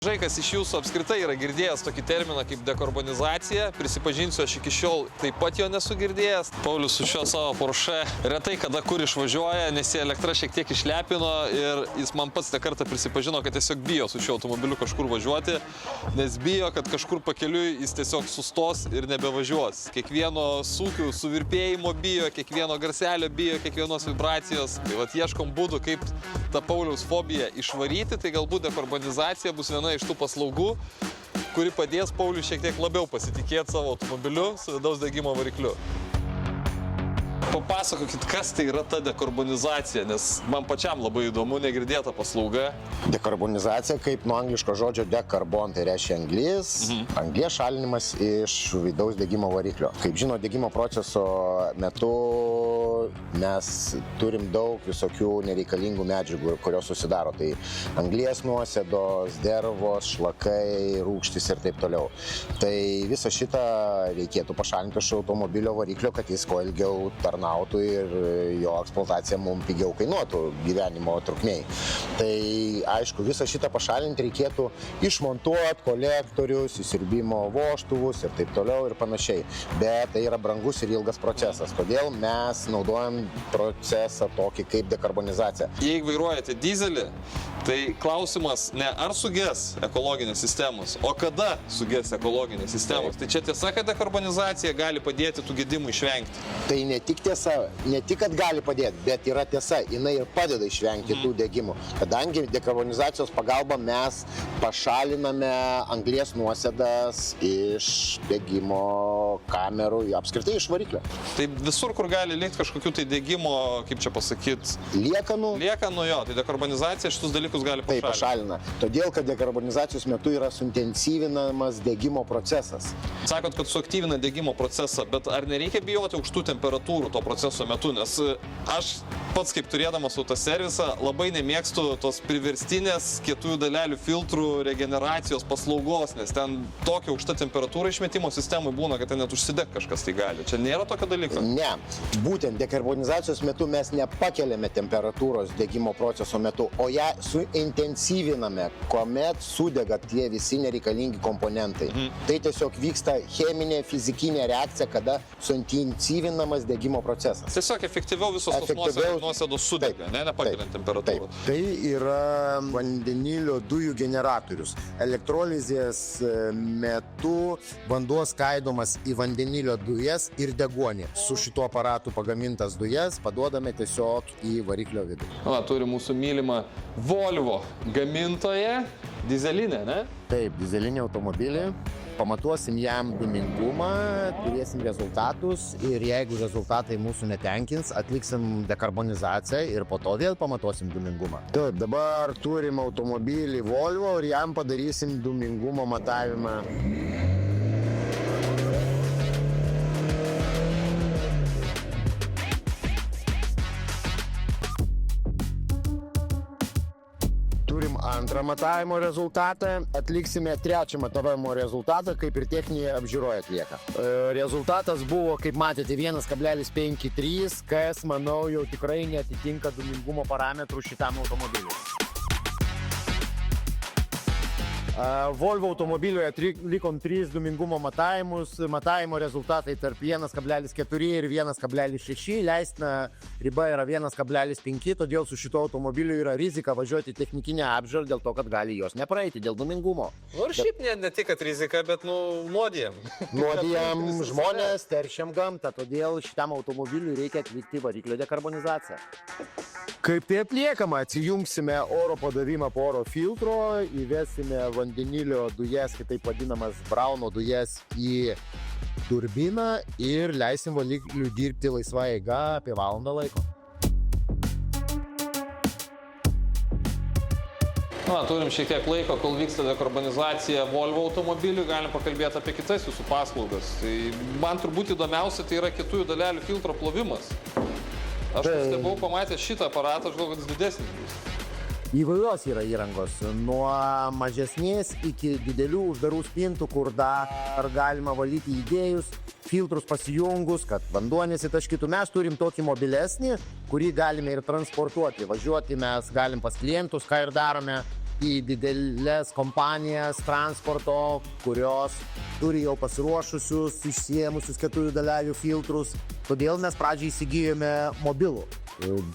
Žai, kas iš jūsų apskritai yra girdėjęs tokį terminą kaip dekarbonizacija. Prisipažinsiu, aš iki šiol taip pat jo nesu girdėjęs. Paulius su šiuo savo Porsche retai kada kur išvažiuoja, nes jie elektra šiek tiek išlepino ir jis man pats tą kartą prisipažino, kad tiesiog bijo su šiuo automobiliu kažkur važiuoti, nes bijo, kad kažkur pakeliui jis tiesiog sustos ir nebevažiuos. Kiekvieno sūkių suvirpėjimo bijo, kiekvieno garselio bijo, kiekvienos vibracijos. Tai vat ieškom būdų, kaip tą Pauliaus fobiją išvaryti, tai galbūt dekarbonizacija bus viena iš tų paslaugų, kuri padės Pauliui šiek tiek labiau pasitikėti savo automobiliu su vidaus degimo varikliu. Papasakokit, kas tai yra ta dekarbonizacija, nes man pačiam labai įdomu, negirdėta paslauga. Dekarbonizacija kaip nuo angliško žodžio dekarbon, tai reiškia anglis, anglies šalinimas iš vidaus degimo variklio. Kaip žino, degimo proceso metu mes turim daug visokių nereikalingų medžiagų, kurios susidaro. Tai anglies nuosėdos, dervos, šlakai, rūgštys ir taip toliau. Tai visą šitą reikėtų pašalinti iš automobilio variklio, kad jis kuo ilgiau tarnautų ir jo eksploatacija mums pigiau kainuotų gyvenimo trukmėj. Tai aišku, visą šitą pašalinti reikėtų išmontuoti kolektorius, įsiurbimo vožtuvus ir taip toliau ir panašiai. Bet tai yra brangus ir ilgas procesas. Todėl mes naudojam procesą tokį kaip dekarbonizacija. Jeigu vairuojate dizelį, tai klausimas ne ar suges ekologinės sistemos, o kada suges ekologinės sistemos. Tai čia tiesa, kad dekarbonizacija gali padėti tų gedimų išvengti. Tai ne tik tiesa, ne tik, kad gali padėti, bet yra tiesa, jinai ir padeda išvengti tų degimų. Kadangi dekarbonizacijos pagalba mes pašaliname anglies nuosėdas iš degimo kamerų, apskritai iš variklio. Tai visur, kur gali likti kažkokių tai degimo, kaip čia pasakyti, Liekanų jo, tai dekarbonizacija šitus dalykus gali tai pašalinti. pašalina. Todėl, kad dekarbonizacijos metu yra suintensyvinamas degimo procesas. Sakot, kad suaktyvina degimo procesą, bet ar nereikia bijoti aukštų temperatūrų to proceso metu, nes aš pats kaip turėdamas autoservisą labai nemėgstu tos priverstinės kietųjų dalelių filtrų regeneracijos paslaugos, nes ten tokia aukšta temperatūra išmetimo sistemai būna, kad ten net užsidegti kažkas tai gali. Čia nėra tokio dalyko? Ne, būtent dekarbonizacijos metu mes nepakeliame temperatūros degimo proceso metu, o ją suintensyviname, kuomet sudega tie visi nereikalingi komponentai. Tai tiesiog vyksta cheminė, fizikinė reakcija, kada suintensyvinamas degimo procesas. Tiesiog efektyviau visos tos nuosėdos sudega, nepakeliant temperatūrą. Tai yra vandenilio dujų generatorius. Elektrolizės metu vanduo skaidomas į vandenilio dujas ir deguonį. Su šituo aparatu pagamintas dujas paduodame tiesiog į variklio vidų. Turi mūsų mylimą Volvo gamintoją, dizelinę, ne? Taip, dizelinį automobilį. Pamatuosim jam dūmingumą, turėsim rezultatus ir jeigu rezultatai mūsų netenkins, atliksim dekarbonizaciją ir po to vėl pamatuosim dūmingumą. Taip, dabar turim automobilį Volvo ir jam padarysim dūmingumo matavimą. Antrą matavimo rezultatą, atliksime trečią matavimo rezultatą, kaip ir techninėje apžiūroje atlieka. Rezultatas buvo, kaip matėte, 1,53, kas, manau, jau tikrai neatitinka dūmingumo parametrų šitam automobiliui. Volvo automobilioje atlikom 3 dūmingumo matavimus, matavimo rezultatai tarp 1,4 ir 1,6, leistina riba yra 1,5, todėl su šito automobiliu yra rizika važiuoti technikinę apžiūrą dėl to, kad gali jos nepraeiti dėl dūmingumo. Ir šiaip ne tik, kad rizika, bet nuodijam. Nuodijam žmonės, teršiam gamtą, todėl šitam automobiliui reikia atlikti variklio dekarbonizaciją. Kaip tai atliekama? Atsijungsime oro padavimą po oro filtro, įvesime vandenilio dujas, kitaip vadinamas brauno dujas į turbiną ir leisim varikliui dirbti laisva eiga apie valandą laiko. Turim šiek tiek laiko, kol vyksta dekarbonizacija Volvo automobilių, galim pakalbėti apie kitas jūsų paslaugas. Tai man turbūt įdomiausia tai yra kietųjų dalelių filtro plovimas. Aš stebau pamatęs šitą aparatą, aš galvoju, kad jis didesnis bus. Įvairios yra įrangos, nuo mažesnės iki didelių uždarų spintų, kur dar galima valyti įdėjus, filtrus pasijungus, kad vanduo nesitaškytų. Mes turim tokį mobilesnį, kurį galime ir transportuoti. Važiuoti mes galim pas klientus, ką ir darome. į didelės kompanijas transporto, kurios turi jau pasiruošusius, išsiėmusius kietųjų dalelių filtrus. Todėl mes pradžiai įsigijome mobilų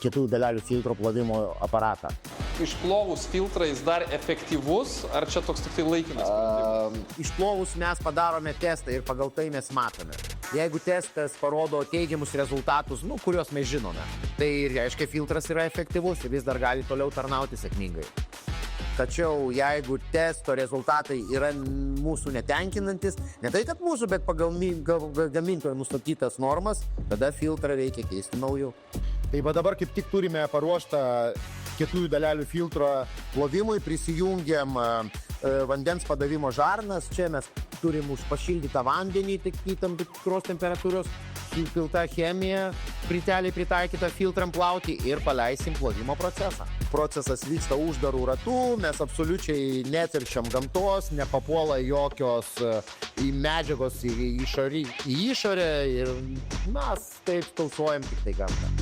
kietųjų dalelių filtro plovimo aparatą. Išplovus filtrą jis dar efektyvus, ar čia toks tik tai laikinas? Išplovus mes padarome testą ir pagal tai mes matome. Jeigu testas parodo teigiamus rezultatus, kuriuos mes žinome, tai reiškia filtras yra efektyvus ir vis dar gali toliau tarnauti sėkmingai. Tačiau jeigu testo rezultatai yra mūsų netenkinantis, ne tai kad mūsų, bet pagal gamintojo nustatytas normas, tada filtrą reikia keisti naujų. Tai va dabar kaip tik turime paruoštą kietųjų dalelių filtro plovimui, prisijungiam vandens padavimo žarnas, čia mes turim pašildytą vandenį iki tam tikros temperatūros, supilta chemija, plytelė pritaikyta filtram plauti ir paleisim plovimo procesą. Procesas vyksta uždarų ratų, mes absoliučiai neteršiam gamtos, nepapuola jokios medžiagos į išorę ir mes taip tausojam tik tai gamtą.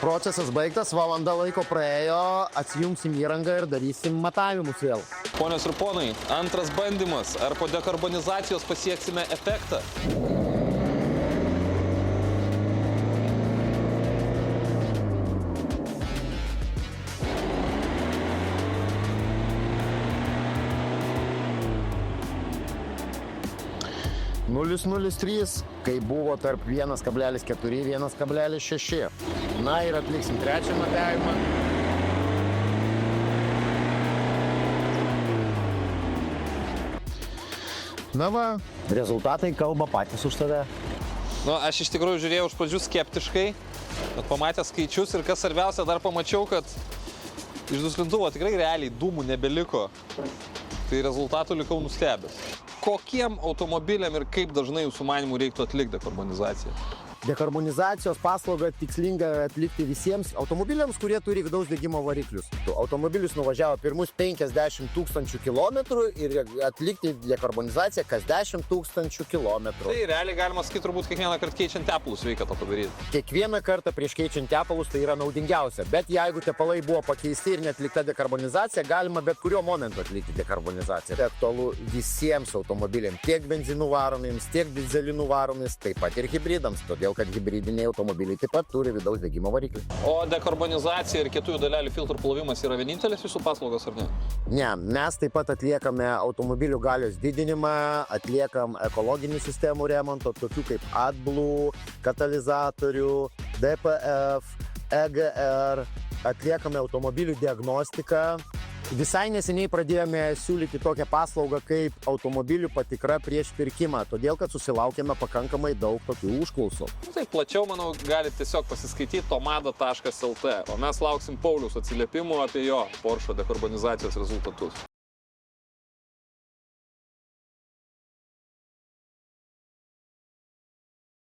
Procesas baigtas, valanda laiko praėjo, atsijungsim įrangą ir darysim matavimus vėl. Ponios ir ponai, antras bandymas. Ar po dekarbonizacijos pasieksime efektą? Nulis 0,03, kai buvo tarp 1,4 ir 1,6. Na ir atliksim trečią matavimą. Na va, rezultatai kalba patys už save. Aš iš tikrųjų žiūrėjau iš pradžių skeptiškai, bet pamatęs skaičius ir kas svarbiausia, dar pamačiau, kad iš duslintuvo tikrai realiai dūmų nebeliko. Tai rezultatų likau nustebęs. Kokiem automobiliam ir kaip dažnai jūsų manimų reiktų atlikti dekarbonizaciją? Dekarbonizacijos paslaugą tikslinga atlikti visiems automobiliams, kurie turi vidaus degimo variklius. Automobilis nuvažiavo pirmus 50 000 kilometrų ir atlikti dekarbonizaciją kas 10 000 kilometrų. Tai realiai galima sakyti, turbūt kiekvieną kartą keičiant tepalus reikia to padaryti. Kiekvieną kartą prieš keičiant tepalus tai yra naudingiausia, bet jeigu tepalai buvo pakeisti ir neatlikta dekarbonizacija, galima bet kuriuo momentu atlikti dekarbonizaciją. Tai aktualu visiems automobiliams, tiek benzinų varomiems, tiek dyzelinų varomiems, taip pat ir hibridams, todėl kad hibridiniai automobiliai taip pat turi vidaus degimo variklį. O dekarbonizacija ir kietųjų dalelių filtrų plovimas yra vienintelis jūsų paslaugos ar ne? Ne, mes taip pat atliekame automobilių galios didinimą, atliekam ekologinių sistemų remonto, tokių kaip AdBlue, katalizatorių, DPF, EGR, atliekame automobilių diagnostiką. Visai neseniai pradėjome siūlyti tokią paslaugą kaip automobilių patikra prieš pirkimą, todėl kad susilaukėme pakankamai daug tokių užklausų. Tai plačiau, manau, galite tiesiog pasiskaityti tomada.lt, o mes lauksim Pauliaus atsiliepimų apie jo Porsche dekarbonizacijos rezultatus.